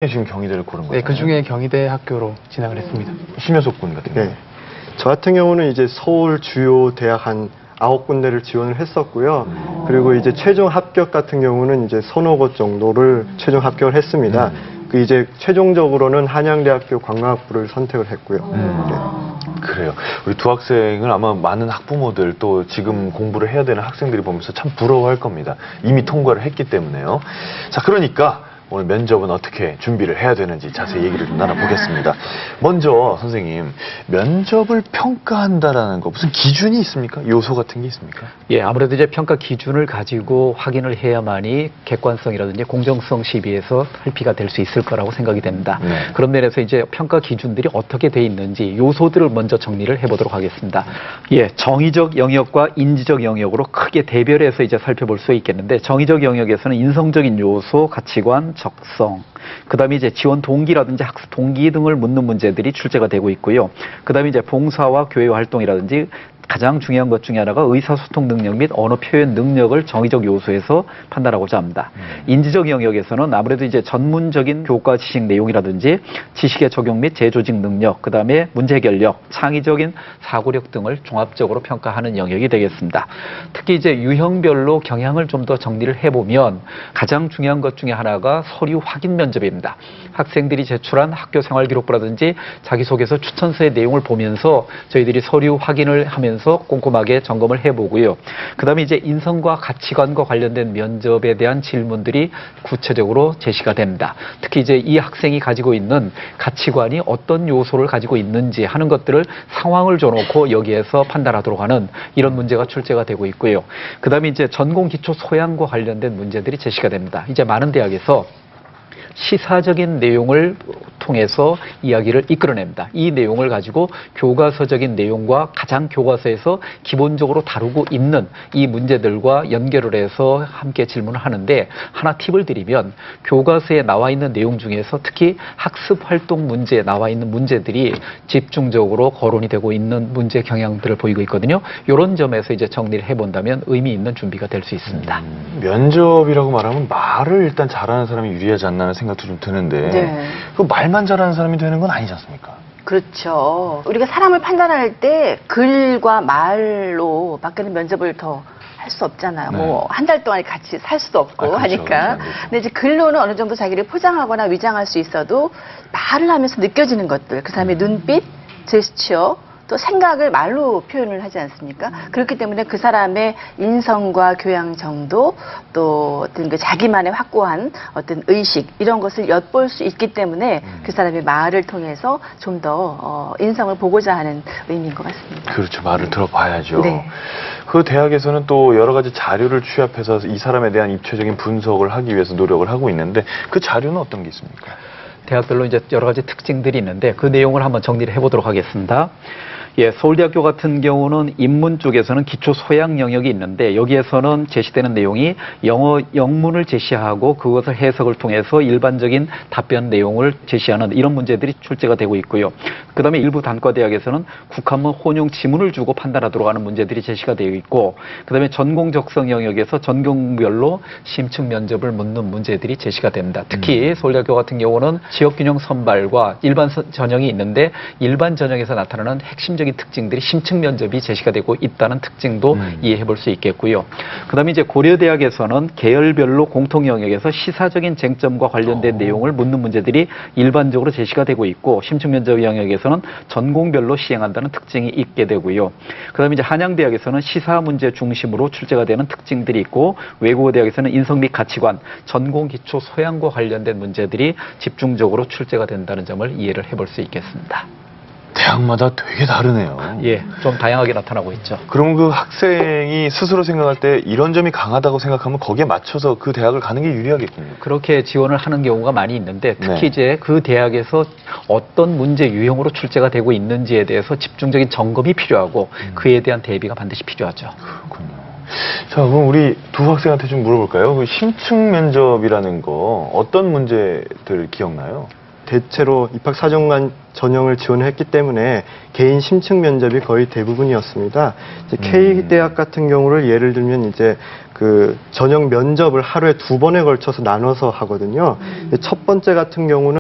지금 경희대를 고른 거예요? 네, 그 중에 경희대 학교로 진학을 했습니다. 심효석 군 같은 경우. 네. 저 같은 경우는 이제 서울 주요 대학 한 9군데를 지원을 했었고요. 그리고 이제 최종 합격 같은 경우는 이제 서너 곳 정도를 최종 합격을 했습니다. 그 이제 최종적으로는 한양대학교 관광학부를 선택을 했고요. 네. 그래요. 우리 두 학생을 아마 많은 학부모들 또 지금 공부를 해야 되는 학생들이 보면서 참 부러워할 겁니다. 이미 통과를 했기 때문에요. 자, 그러니까 오늘 면접은 어떻게 준비를 해야 되는지 자세히 얘기를 좀 나눠보겠습니다. 먼저 선생님, 면접을 평가한다라는 거 무슨 기준이 있습니까? 요소 같은 게 있습니까? 예, 아무래도 이제 평가 기준을 가지고 확인을 해야만이 객관성이라든지 공정성 시비에서 탈피가 될 수 있을 거라고 생각이 됩니다. 네. 그런 면에서 이제 평가 기준들이 어떻게 돼 있는지 요소들을 먼저 정리를 해보도록 하겠습니다. 예, 정의적 영역과 인지적 영역으로 크게 대별해서 이제 살펴볼 수 있겠는데, 정의적 영역에서는 인성적인 요소, 가치관, 적성, 그 다음에 이제 지원 동기라든지 학습 동기 등을 묻는 문제들이 출제가 되고 있고요. 그 다음에 이제 봉사와 교회 활동이라든지 가장 중요한 것 중에 하나가 의사소통 능력 및 언어 표현 능력을 정의적 요소에서 판단하고자 합니다. 인지적 영역에서는 아무래도 이제 전문적인 교과 지식 내용이라든지 지식의 적용 및 재조직 능력, 그 다음에 문제 해결력, 창의적인 사고력 등을 종합적으로 평가하는 영역이 되겠습니다. 특히 이제 유형별로 경향을 좀 더 정리를 해보면 가장 중요한 것 중에 하나가 서류 확인 면접입니다. 학생들이 제출한 학교 생활 기록부라든지 자기소개서 추천서의 내용을 보면서 저희들이 서류 확인을 하면서 꼼꼼하게 점검을 해보고요. 그 다음에 이제 인성과 가치관과 관련된 면접에 대한 질문들이 구체적으로 제시가 됩니다. 특히 이제 이 학생이 가지고 있는 가치관이 어떤 요소를 가지고 있는지 하는 것들을 상황을 줘놓고 여기에서 판단하도록 하는 이런 문제가 출제가 되고 있고요. 그 다음에 이제 전공 기초 소양과 관련된 문제들이 제시가 됩니다. 이제 많은 대학에서 시사적인 내용을 통해서 이야기를 이끌어냅니다. 이 내용을 가지고 교과서적인 내용과 가장 교과서에서 기본적으로 다루고 있는 이 문제들과 연결을 해서 함께 질문을 하는데, 하나 팁을 드리면 교과서에 나와 있는 내용 중에서 특히 학습활동 문제에 나와 있는 문제들이 집중적으로 거론이 되고 있는 문제 경향들을 보이고 있거든요. 이런 점에서 이제 정리를 해본다면 의미 있는 준비가 될 수 있습니다. 면접이라고 말하면 말을 일단 잘하는 사람이 유리하지 않나 하는 생각도 좀 드는데, 네. 그 말만 잘하는 사람이 되는 건 아니지 않습니까? 그렇죠. 우리가 사람을 판단할 때 글과 말로 밖에는 면접을 더 할 수 없잖아요. 네. 뭐 한 달 동안 같이 살 수도 없고 그렇죠. 하니까. 그렇죠. 근데 이제 글로는 어느 정도 자기를 포장하거나 위장할 수 있어도 말을 하면서 느껴지는 것들, 그 사람의 눈빛, 제스처, 또 생각을 말로 표현을 하지 않습니까? 그렇기 때문에 그 사람의 인성과 교양 정도, 또 어떤 그 자기만의 확고한 어떤 의식, 이런 것을 엿볼 수 있기 때문에 그 사람의 말을 통해서 좀 더 인성을 보고자 하는 의미인 것 같습니다. 그렇죠. 말을 들어봐야죠. 네. 그 대학에서는 또 여러 가지 자료를 취합해서 이 사람에 대한 입체적인 분석을 하기 위해서 노력을 하고 있는데, 그 자료는 어떤 게 있습니까? 대학별로 이제 여러 가지 특징들이 있는데 그 내용을 한번 정리를 해보도록 하겠습니다. 예, 서울대학교 같은 경우는 인문 쪽에서는 기초 소양 영역이 있는데, 여기에서는 제시되는 내용이 영어 영문을 제시하고 그것을 해석을 통해서 일반적인 답변 내용을 제시하는 이런 문제들이 출제가 되고 있고요. 그 다음에 일부 단과대학에서는 국한문 혼용 지문을 주고 판단하도록 하는 문제들이 제시가 되어 있고, 그 다음에 전공 적성 영역에서 전공별로 심층 면접을 묻는 문제들이 제시가 됩니다. 특히 서울대학교 같은 경우는 지역균형 선발과 일반 전형이 있는데, 일반 전형에서 나타나는 핵심적인 특징들이 심층 면접이 제시가 되고 있다는 특징도 이해해 볼 수 있겠고요. 그 다음에 이제 고려대학에서는 계열별로 공통 영역에서 시사적인 쟁점과 관련된 내용을 묻는 문제들이 일반적으로 제시가 되고 있고, 심층 면접 영역에서는 전공별로 시행한다는 특징이 있게 되고요. 그 다음에 이제 한양대학에서는 시사 문제 중심으로 출제가 되는 특징들이 있고, 외국어대학에서는 인성 및 가치관, 전공 기초 소양과 관련된 문제들이 집중적으로 출제가 된다는 점을 이해를 해볼 수 있겠습니다. 대학마다 되게 다르네요. 예, 좀 다양하게 나타나고 있죠. 그럼 그 학생이 스스로 생각할 때 이런 점이 강하다고 생각하면 거기에 맞춰서 그 대학을 가는 게 유리하겠군요. 그렇게 지원을 하는 경우가 많이 있는데, 특히 네. 이제 그 대학에서 어떤 문제 유형으로 출제가 되고 있는지에 대해서 집중적인 점검이 필요하고 그에 대한 대비가 반드시 필요하죠. 그렇군요. 자, 그럼 우리 두 학생한테 좀 물어볼까요? 그 심층 면접이라는 거 어떤 문제들 기억나요? 대체로 입학사정관 전형을 지원했기 때문에 개인 심층 면접이 거의 대부분이었습니다. 이제 K대학 같은 경우를 예를 들면 이제 그 전형 면접을 하루에 2번에 걸쳐서 나눠서 하거든요. 첫 번째 같은 경우는